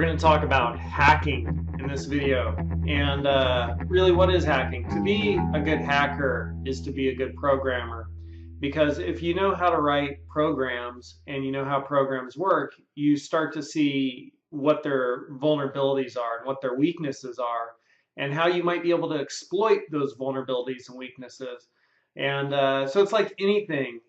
We're going to talk about hacking in this video. And really, what is hacking? To be a good hacker is to be a good programmer. Because if you know how to write programs and you know how programs work, you start to see what their vulnerabilities are and what their weaknesses are, and how you might be able to exploit those vulnerabilities and weaknesses. And so it's like anything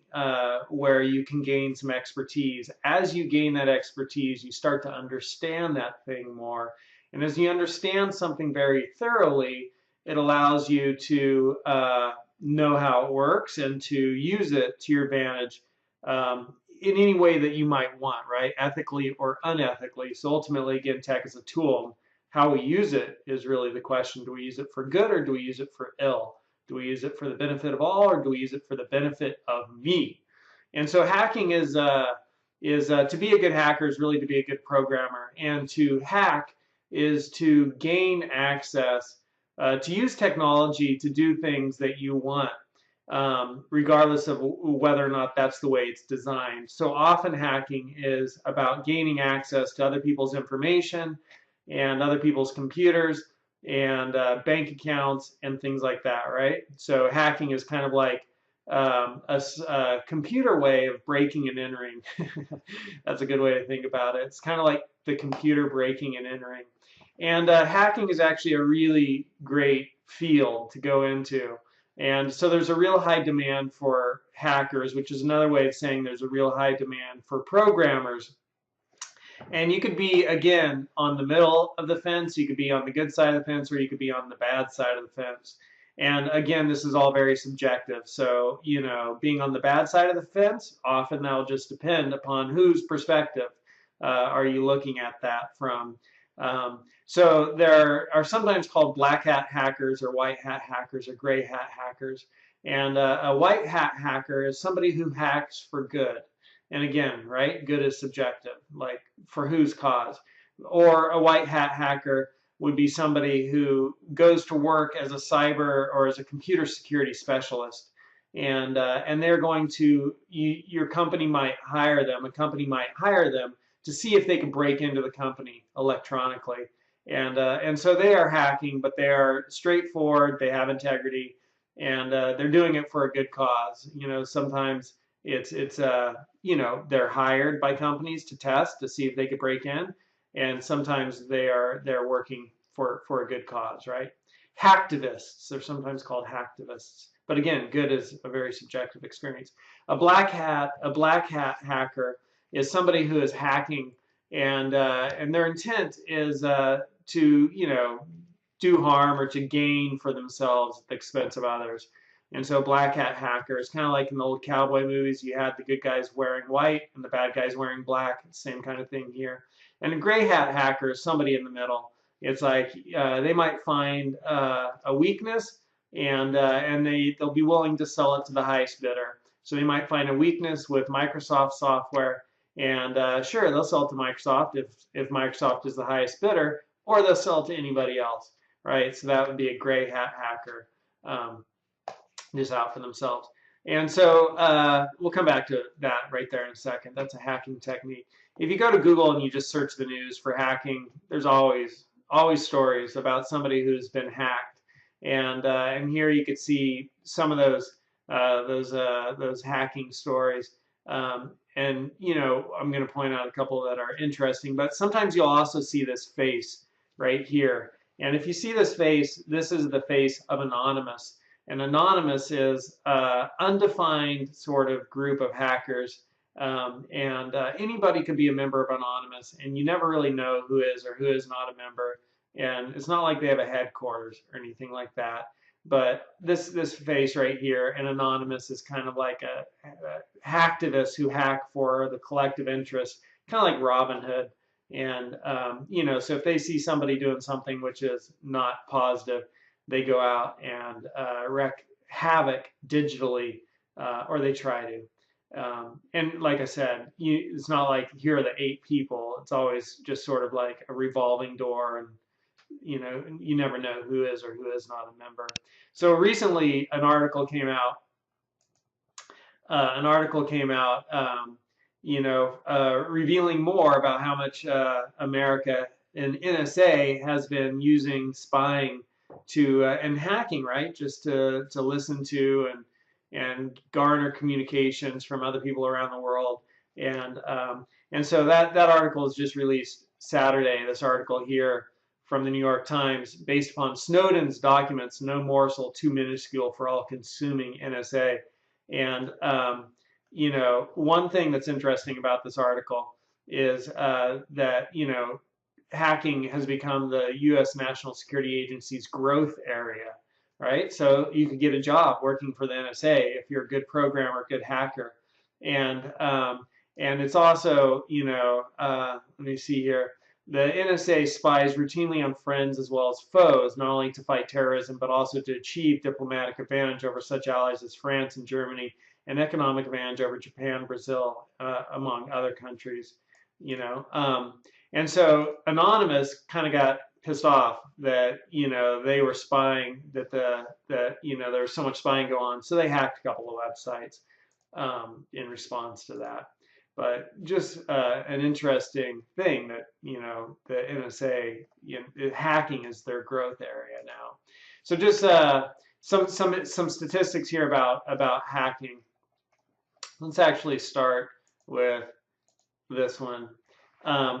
where you can gain some expertise. As you gain that expertise, you start to understand that thing more. And as you understand something very thoroughly, it allows you to know how it works and to use it to your advantage in any way that you might want, right? Ethically or unethically. So ultimately, again, tech is a tool. How we use it is really the question. Do we use it for good or do we use it for ill? Do we use it for the benefit of all, or do we use it for the benefit of me? And so hacking is to be a good hacker is really to be a good programmer, and to hack is to gain access, to use technology to do things that you want, regardless of whether or not that's the way it's designed. So often hacking is about gaining access to other people's information and other people's computers and bank accounts and things like that, right? So hacking is kind of like a computer way of breaking and entering. That's a good way to think about it. It's kind of like the computer breaking and entering. And hacking is actually a really great field to go into. And so there's a real high demand for hackers, which is another way of saying there's a real high demand for programmers. And you could be, again, on the middle of the fence, you could be on the good side of the fence, or you could be on the bad side of the fence. And again, this is all very subjective. So, being on the bad side of the fence, often that will just depend upon whose perspective are you looking at that from. So there are sometimes called black hat hackers or white hat hackers or gray hat hackers. And a white hat hacker is somebody who hacks for good. And again, right, good is subjective, like for whose cause. Or a white hat hacker would be somebody who goes to work as a cyber or as a computer security specialist. And they're going to, your company might hire them, a company might hire them to see if they can break into the company electronically. And so they are hacking, but they are straightforward, they have integrity, and they're doing it for a good cause. Sometimes it's they're hired by companies to test to see if they could break in, and sometimes they're working for a good cause, right? Hacktivists, they're sometimes called hacktivists, but again, good is a very subjective experience. A black hat hacker is somebody who is hacking, and their intent is to do harm or to gain for themselves at the expense of others. And so black hat hacker is kind of like in the old cowboy movies. You had the good guys wearing white and the bad guys wearing black. Same kind of thing here. And a gray hat hacker is somebody in the middle. It's like they might find a weakness, and they'll be willing to sell it to the highest bidder. So they might find a weakness with Microsoft software, and sure, they'll sell it to Microsoft if Microsoft is the highest bidder, or they'll sell it to anybody else, right? So that would be a gray hat hacker. Just out for themselves. And so we'll come back to that right there in a second. That's a hacking technique. If you go to Google and you just search the news for hacking, there's always stories about somebody who's been hacked. And here you could see some of those hacking stories. And I'm going to point out a couple that are interesting. But sometimes you'll also see this face right here. And if you see this face, this is the face of Anonymous. And Anonymous is an undefined sort of group of hackers, and anybody could be a member of Anonymous, and you never really know who is or who is not a member. And it's not like they have a headquarters or anything like that. But this face right here, and Anonymous is kind of like a hacktivist who hack for the collective interest, kind of like Robin Hood. And so if they see somebody doing something which is not positive, they go out and wreak havoc digitally, or they try to. And like I said, it's not like here are the 8 people. It's always just sort of like a revolving door, and you never know who is or who is not a member. So recently, an article came out. Revealing more about how much America and NSA has been using spying to and hacking, right, just to listen to and garner communications from other people around the world. And so that article is just released Saturday. This article here from the New York Times, based upon Snowden's documents, no morsel too minuscule for all-consuming NSA. And you know, one thing that's interesting about this article is that, you know, hacking has become the U.S. National Security Agency's growth area, right? So you could get a job working for the NSA if you're a good programmer, good hacker, and it's also, you know, let me see here. The NSA spies routinely on friends as well as foes, not only to fight terrorism, but also to achieve diplomatic advantage over such allies as France and Germany, and economic advantage over Japan, Brazil, among other countries. You know, and so Anonymous kind of got pissed off that, you know, they were spying, that you know, there was so much spying going on, so they hacked a couple of websites in response to that. But just an interesting thing that, you know, the NSA, you know, hacking is their growth area now. So just some statistics here about hacking. Let's actually start with this one.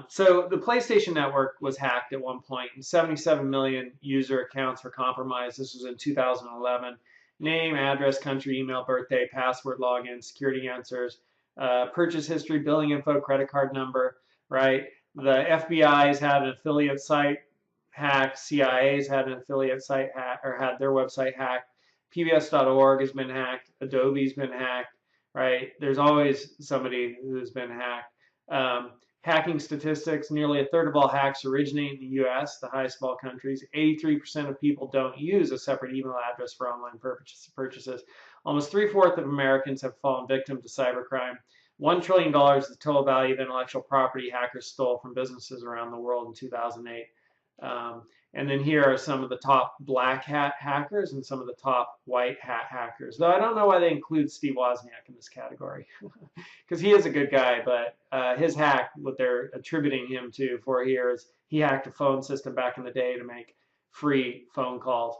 So the PlayStation Network was hacked at one point, and 77 million user accounts were compromised. This was in 2011. Name, address, country, email, birthday, password, login, security answers, purchase history, billing info, credit card number, right? The FBI's had an affiliate site hacked. CIA's had an affiliate site hacked, or had their website hacked. PBS.org has been hacked. Adobe's been hacked, right? There's always somebody who's been hacked. Hacking statistics, nearly a third of all hacks originate in the US, the highest of all countries. 83% of people don't use a separate email address for online purchases. Almost 3/4 of Americans have fallen victim to cybercrime. $1 trillion is the total value of intellectual property hackers stole from businesses around the world in 2008. And then here are some of the top black hat hackers and some of the top white hat hackers. Though I don't know why they include Steve Wozniak in this category, because he is a good guy, but his hack, what they're attributing him to for here, is he hacked a phone system back in the day to make free phone calls.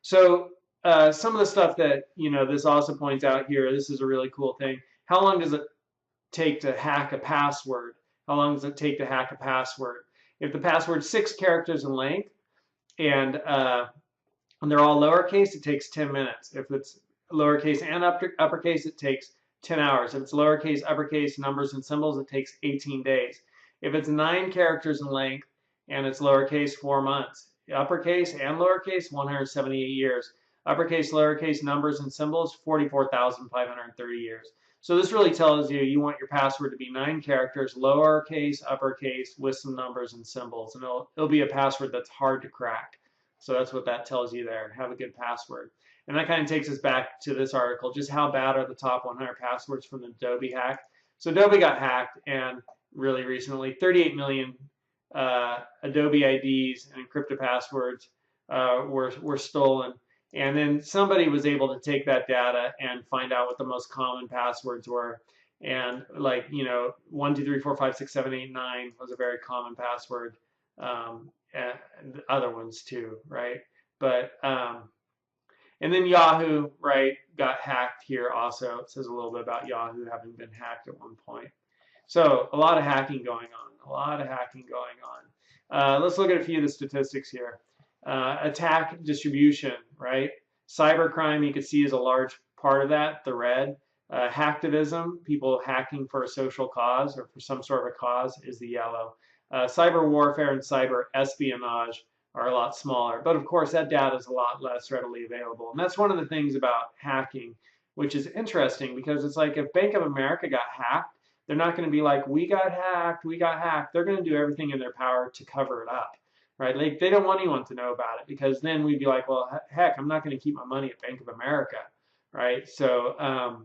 So some of the stuff that, you know, this also points out here, this is a really cool thing. How long does it take to hack a password? How long does it take to hack a password? If the password's 6 characters in length and they're all lowercase, it takes 10 minutes. If it's lowercase and uppercase, it takes 10 hours. If it's lowercase, uppercase, numbers, and symbols, it takes 18 days. If it's 9 characters in length and it's lowercase, 4 months. Uppercase and lowercase, 178 years. Uppercase, lowercase, numbers, and symbols, 44,530 years. So this really tells you you want your password to be 9 characters, lowercase, uppercase, with some numbers and symbols. And it'll be a password that's hard to crack. So that's what that tells you there. Have a good password. And that kind of takes us back to this article. Just how bad are the top 100 passwords from the Adobe hack? So Adobe got hacked, and really recently, 38 million Adobe IDs and encrypted passwords were stolen. And then somebody was able to take that data and find out what the most common passwords were. And like, you know, 1, 2, 3, 4, 5, 6, 7, 8, 9 was a very common password. And other ones too, right? But and then Yahoo, right, got hacked here also. It says a little bit about Yahoo having been hacked at one point. So a lot of hacking going on. A lot of hacking going on. Let's look at a few of the statistics here. Attack distribution, right? Cybercrime, you can see, is a large part of that, the red. Hacktivism, people hacking for a social cause or for some sort of a cause, is the yellow. Cyber warfare and cyber espionage are a lot smaller. But of course, that data is a lot less readily available. And that's one of the things about hacking, which is interesting, because it's like if Bank of America got hacked, they're not going to be like, we got hacked, we got hacked. They're going to do everything in their power to cover it up, right? Like, they don't want anyone to know about it, because then we'd be like, well, heck, I'm not going to keep my money at Bank of America, right? So,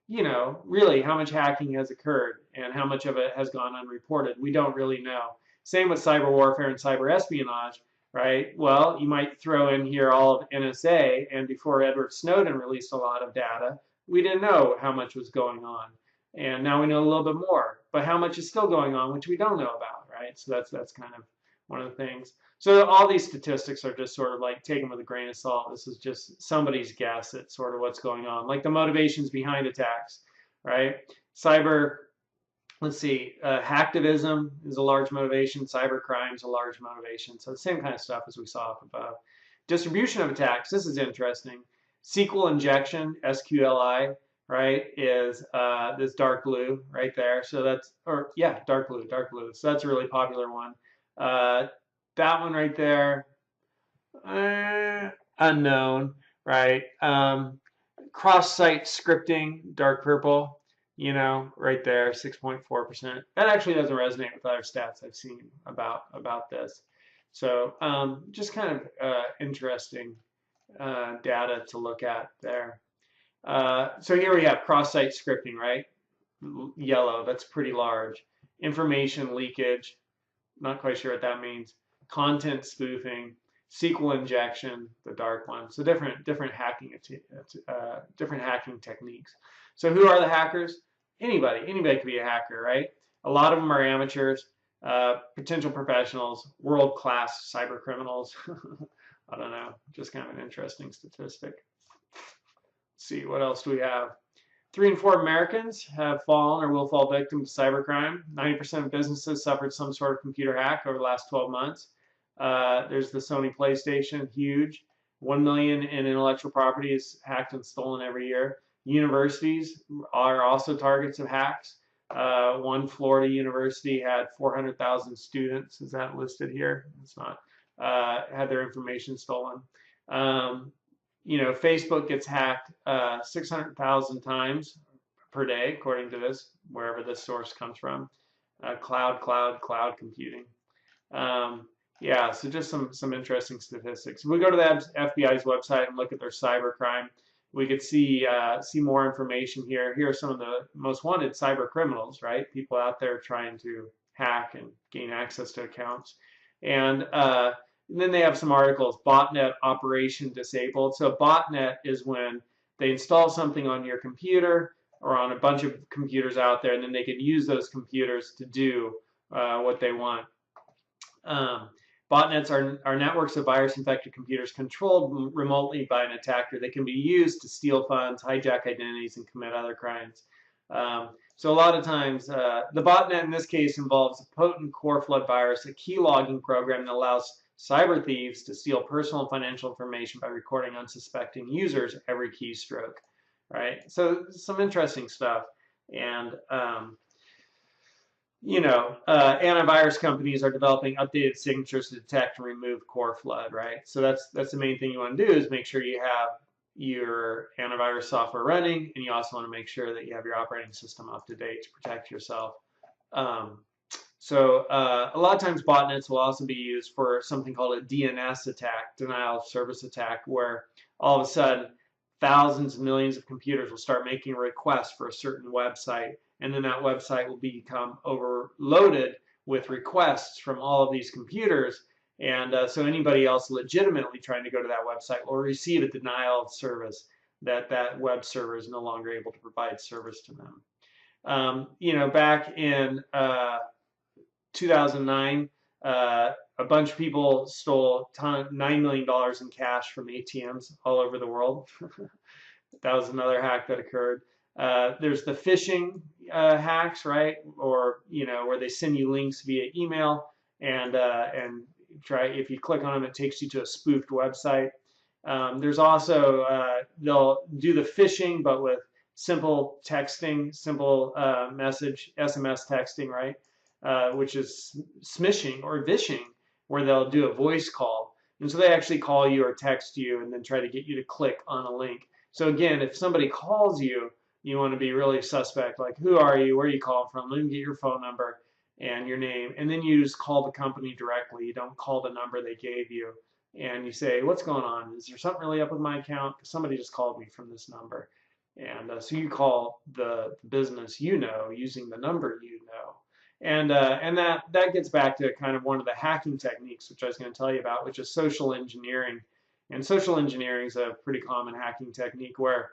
you know, really, how much hacking has occurred and how much of it has gone unreported? We don't really know. Same with cyber warfare and cyber espionage, right? Well, you might throw in here all of NSA, and before Edward Snowden released a lot of data, we didn't know how much was going on. And now we know a little bit more, but how much is still going on, which we don't know about, right? So that's kind of one of the things. So all these statistics are just sort of like taken with a grain of salt. This is just somebody's guess at sort of what's going on, like the motivations behind attacks, right? Cyber, let's see, hacktivism is a large motivation. Cyber crime is a large motivation. So the same kind of stuff as we saw up above. Distribution of attacks. This is interesting. SQL injection, SQLI, right, is this dark blue right there. So that's, or yeah, dark blue. So that's a really popular one. That one right there, unknown, right? Cross-site scripting, dark purple, you know, right there, 6.4%. That actually doesn't resonate with other stats I've seen about this. So just kind of interesting data to look at there. So here we have cross-site scripting, right? Yellow, that's pretty large. Information leakage, not quite sure what that means. Content spoofing, SQL injection, the dark one. So different hacking techniques. So who are the hackers? Anybody could be a hacker, right? A lot of them are amateurs, potential professionals, world-class cyber criminals. I don't know, just kind of an interesting statistic. Let's see, what else do we have? 3 in 4 Americans have fallen or will fall victim to cybercrime. 90% of businesses suffered some sort of computer hack over the last 12 months. There's the Sony PlayStation, huge. 1 million in intellectual property is hacked and stolen every year. Universities are also targets of hacks. One Florida university had 400,000 students. Is that listed here? It's not. Had their information stolen. You know, Facebook gets hacked 600,000 times per day, according to this, wherever this source comes from. Cloud computing. Yeah, so just some interesting statistics. If we go to the FBI's website and look at their cybercrime, we could see more information here. Here are some of the most wanted cyber criminals, right? People out there trying to hack and gain access to accounts. And then they have some articles, botnet operation disabled. So botnet is when they install something on your computer or on a bunch of computers out there, and then they can use those computers to do what they want. Botnets are networks of virus-infected computers controlled remotely by an attacker that can be used to steal funds, hijack identities, and commit other crimes. So a lot of times, the botnet in this case involves a potent core flood virus, a key logging program that allows cyber thieves to steal personal and financial information by recording unsuspecting users every keystroke, right? So some interesting stuff. And you know, antivirus companies are developing updated signatures to detect and remove core flood, right? So that's the main thing you want to do is make sure you have your antivirus software running, and you also want to make sure that you have your operating system up to date to protect yourself. So a lot of times botnets will also be used for something called a DNS attack, denial of service attack, where all of a sudden thousands of millions of computers will start making requests for a certain website, and then that website will become overloaded with requests from all of these computers. And so anybody else legitimately trying to go to that website will receive a denial of service that web server is no longer able to provide service to them. You know, back in 2009, a bunch of people stole $9 million in cash from ATMs all over the world. That was another hack that occurred. There's the phishing hacks, right? Or, you know, where they send you links via email and if you click on them, it takes you to a spoofed website. There's also, they'll do the phishing, but with simple texting, simple message, SMS texting, right? Which is smishing or vishing, where they'll do a voice call. And so they actually call you or text you and then try to get you to click on a link. So again, if somebody calls you, you want to be really suspect, like, who are you, where are you calling from, let me get your phone number and your name, and then you just call the company directly. You don't call the number they gave you, and you say, what's going on? Is there something really up with my account? Because somebody just called me from this number. And so you call the business you know using the number you know. And that gets back to kind of one of the hacking techniques, which I was going to tell you about, which is social engineering. And social engineering is a pretty common hacking technique where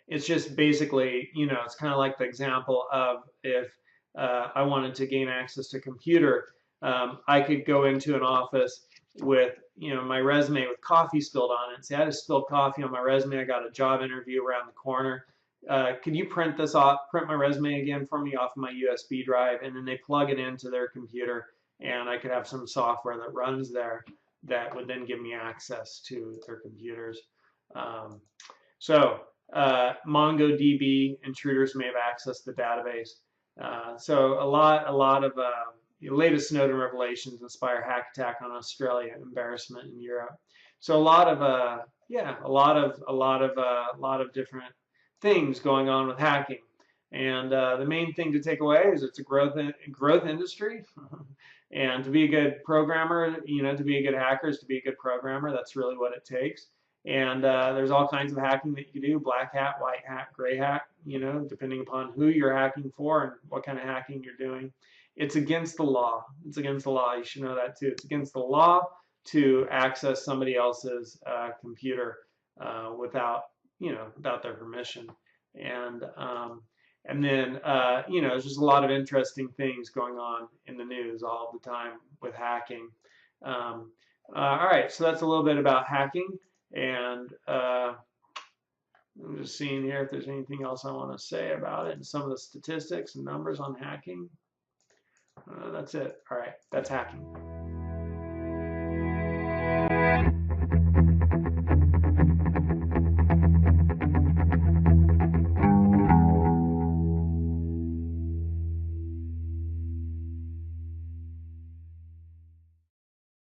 it's just basically, you know, it's kind of like the example of if I wanted to gain access to a computer, I could go into an office with my resume with coffee spilled on it and say, I just spilled coffee on my resume. I got a job interview around the corner. Could you print this off, print my resume again for me off of my USB drive? And then they plug it into their computer, and I could have some software that runs there that would then give me access to their computers. MongoDB intruders may have accessed the database. So a lot of the latest Snowden revelations inspire hack attack on Australia, embarrassment in Europe. So a lot of different things going on with hacking. And the main thing to take away is it's a growth industry. And to be a good programmer, to be a good hacker is to be a good programmer. That's really what it takes. And there's all kinds of hacking that you can do: black hat, white hat, gray hat, depending upon who you're hacking for and what kind of hacking you're doing. It's against the law. It's against the law. You should know that too. It's against the law to access somebody else's computer without their permission. And then there's just a lot of interesting things going on in the news all the time with hacking. All right, so that's a little bit about hacking. And I'm just seeing here if there's anything else I want to say about it and some of the statistics and numbers on hacking. That's it. All right, that's hacking.